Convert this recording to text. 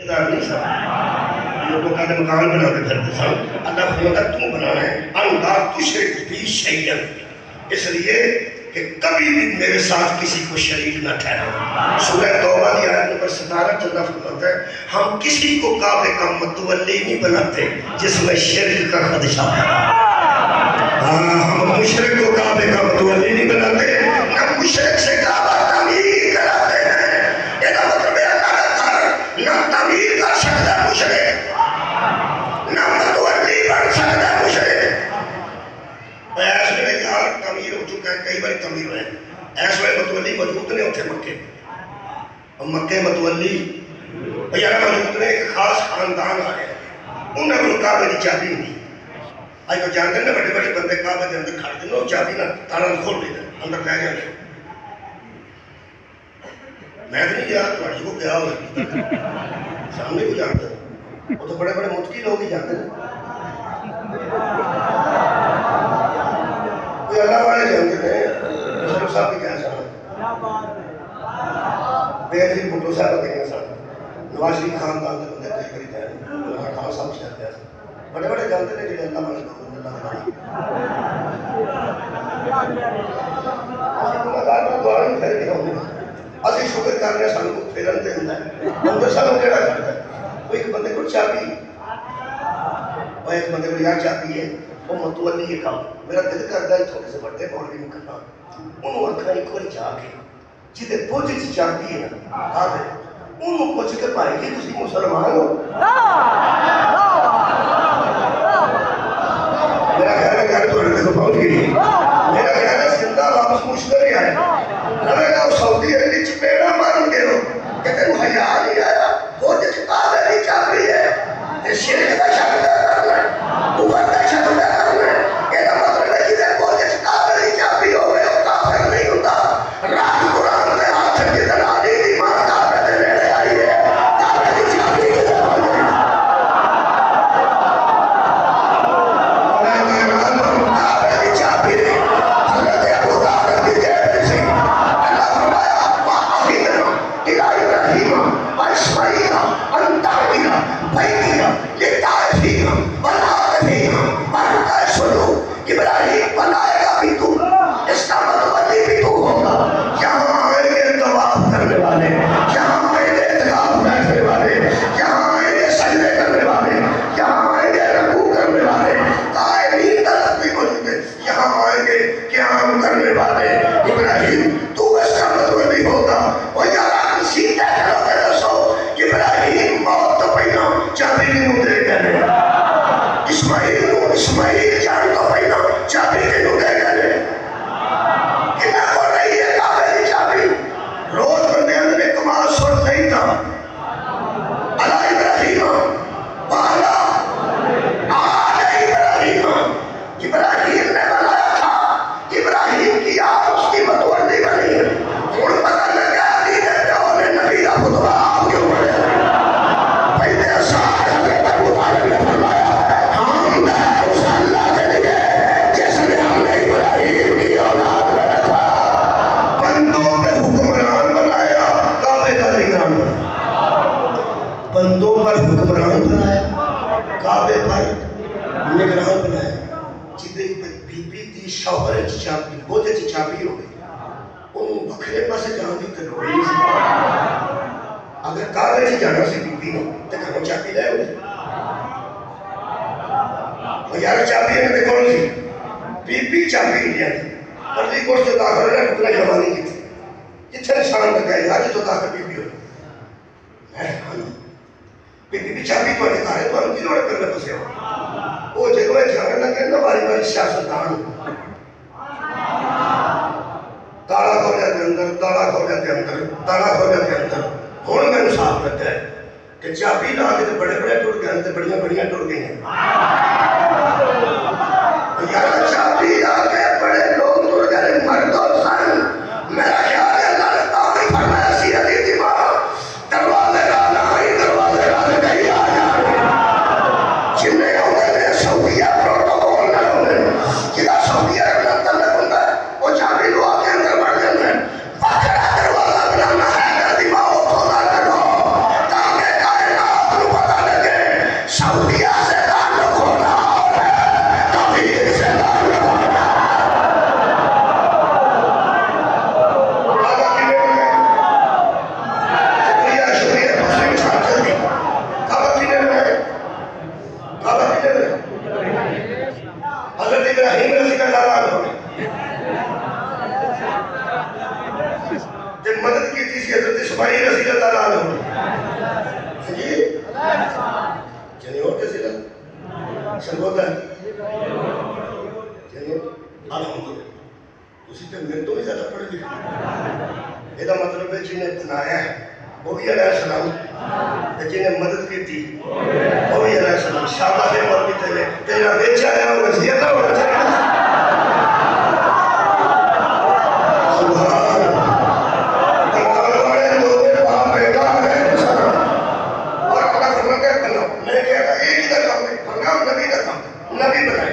नहीं सब लोगों का मकान बना के फिरते सन। अल्लाह फरमाता तू बनाना है अल्लाह तुशरिक भी शैयन, इसलिए कि कभी भी मेरे साथ किसी को शरीक न ठहराओ। सूरह तौबा की आयत नंबर 17 अल्लाह फरमाता है हम किसी को काबे का मतवल्ली नहीं बनाते जिसमें शिरक का खदशा है। हम मुशरिक को काबे का मतवल्ली नहीं बनाते, हम मुशरिक से काबा तामीर कराते हैं। इसका मतलब है अल्लाह का घर न तामीर कर सकता मुशरिक, न मतवल्ली बन सकता मुशरिक। ऐसे में यार तमीर हो चुका है, कई बार तमीर है ऐसे में मतवली मजबूत ने उठे मक्के और मक्के मतवली यार मजबूत ने एक खास खानदान आ रहे उन्हें को काबे की चाबी होंगी। अज तो जानते हैं बड़े बड़े बंदे काबे के अंदर खड़ते हैं चाबी ना ताला खोल देते अंदर लै जाते। मैं तो नहीं गया थोड़ी को गया हो सामने को जानते वो तो बड़े बड़े मुफ्ती लोग ही जानते हैं, अल्लाह वाले जानते हैं। मुसलमान साहब भी क्या साहब बेहतरीन भुट्टो साहब देंगे साहब नवाज शरीफ खानदान के बंदे कई बारी गए खान साहब कहते हैं बड़े बड़े जानते हैं जो अल्लाह वाले लोग असं शुक्र करने सानू फिरन देंदा अंदर सानू केड़ा करता कोई एक बंदे को चाबी और एक बंदे को यार चाबी है वो मतवली है काम मेरा दिल करता है थोड़े से बड़े मौलवी में करना उन्होंने आखा एक बार जाके जिदे बोझे च चाबी है ना आवे उन्होंने पूछ के भाई जी तुसी मुसलमान हो। मेरा ख्याल है घर थोड़े तक पहुंच गई। मेरा ख्याल है जिंदा वापस मुश्किल ही आए लगेगा सऊदी अरब चपेड़ा मार गए हो कि तेन हया नहीं आया बोझे च काबे की चाबी है ये शिरक का शक करना कुफर का शक करना ਇਹਦਾ ਮਤਲਬ ਹੈ ਜਿਹਦੇ ਬੋਝੇ ਚ ਕਾਬੇ ਦੀ ਚਾਬੀ ਹੋਵੇ ਉਹ ਕਾਫਰ ਨਹੀਂ ਹੁੰਦਾ। ਰਾਤ ਕੁਰਾਨ ਦੇ ਹੱਥ ਜਿਹਦੇ ਨਾਲ ਦੀ ਮਾਂ ਕਾਬੇ ਦੇ ਨੇੜੇ ਆਈ ਹੈ ਕਾਬੇ ਦੀ ਚਾਬੀ ਕਿਹਦੇ ਕੋਲ ਹੈ ਕਾਬੇ ਦੀ ਚਾਬੀ ਹਜ਼ਰਤ ਅਬੂ ਤਾਲਿਬ ਦੀ ਜੇਬ ਸੀ। ਅੱਲਾਹ ਫਰਮਾਇਆ ਵਾਹਿਦਨਾ ਇਲਾ इब्राहिम व इस्माईल अन ताबीरा बैतिया लिताफीना वलाफीना वरका सुनो इब्राहिम बनाएगा भी तू, इसका मतलब भी तू होगा। यहाँ आएंगे तवाफ करने वाले, यहाँ आएंगे इत्काफ बैठने वाले, यहाँ आएंगे सजदे करने वाले, यहाँ आएंगे रुकू करने वाले, कायमीन तरफ भी मौजूद है, यहाँ आएंगे क़याम करने वाले। इब्राहिम तू इसका मतलब भी होगा और यार सीधा करोगे दसो इब्राहिम मौत तो पहला चाबी नहीं दे गए इस्माइल जान तो पहला चाबी नहीं दे गए कितना हो रही है काबे की चाबी। रोज बंदे ने कमाल सुन नहीं था अला इब्राहिम वाला आले इब्राहिम इब्राहिम ने बनाया था इब्राहिम की याद उसकी मतवल्ली बनी है। और पता लगा नबी का खुतबा क्यों पढ़े पहले हज़रत अबू तालिब ने फरमाया हम उस अल्लाह के लिए जिसने हमें इब्राहिम की औलाद में रखा बंदों पे हुक्मरान बनाया काबे का निगरान बनाया बंदों पर हुक्मरान बनाया काबे पर निगरान बनाया जिदे बीबी दी शौहर च चाबी बोझे च चाबी हो गई बखरे पास जाने की जरूरत नहीं। अगर कागज ही जाना सी बीबी ने तो घरों चाबी ले यार चाबी इन्होंने कौन सी बीबी चाबी नहीं आती अर्जी कोर्स जो दाखिल है उतना जमानी की जिथे निशान लगा यार जो दाखिल बीबी हो बीबी की चाबी थोड़े घर है तो की लोड़ करने बसे हो वो जगह जाने लगे ना बारी बारी सियासतदान ताला खोल जाते अंदर ताला खोल जाते अंदर ताला खोल जाते अंदर हूँ मैंने साफ लगता है कि चाबी ला के तो बड़े बड़े टुट गए बड़िया बड़िया टुट गई यार चाबी ला के बड़े लोग टुट गए मर्द और सन। मेरा ख्याल है अल्लाह ने ताबी फरमाया सी अली दी मां दरवाजे राना ही दरवाजे राना नहीं आ जाए जिन्ने होंगे ने सऊदीया प्रोटोकॉल ना होंगे जिदा सऊदीया के अंदर होता है वो चाबी लो आके अंदर बढ़ जाते हैं बकरा दरवाजा बनाना है दिमाग थोड़ा करो ताकि कायनात जी चलिए और कैसे लग संबोधन चलिए अल्हम्दुलिल्लाह उसी पे मैं तो भी ज्यादा पढ़ लिखा ਇਹਦਾ मतलब है जिन्हें बनाया है वो भी अलैहिस्सलाम जिन्हें मदद की थी वो भी अलैहिस्सलाम शाबाश है और भी तेरा बेचा आया वो वसीयत ना होना चाहिए सुभान अल्लाह वाले लोग वहां बैठा है और अपना फरमान कर बनो मैं कहता एक ही का काम है फरमान नबी का काम नबी बना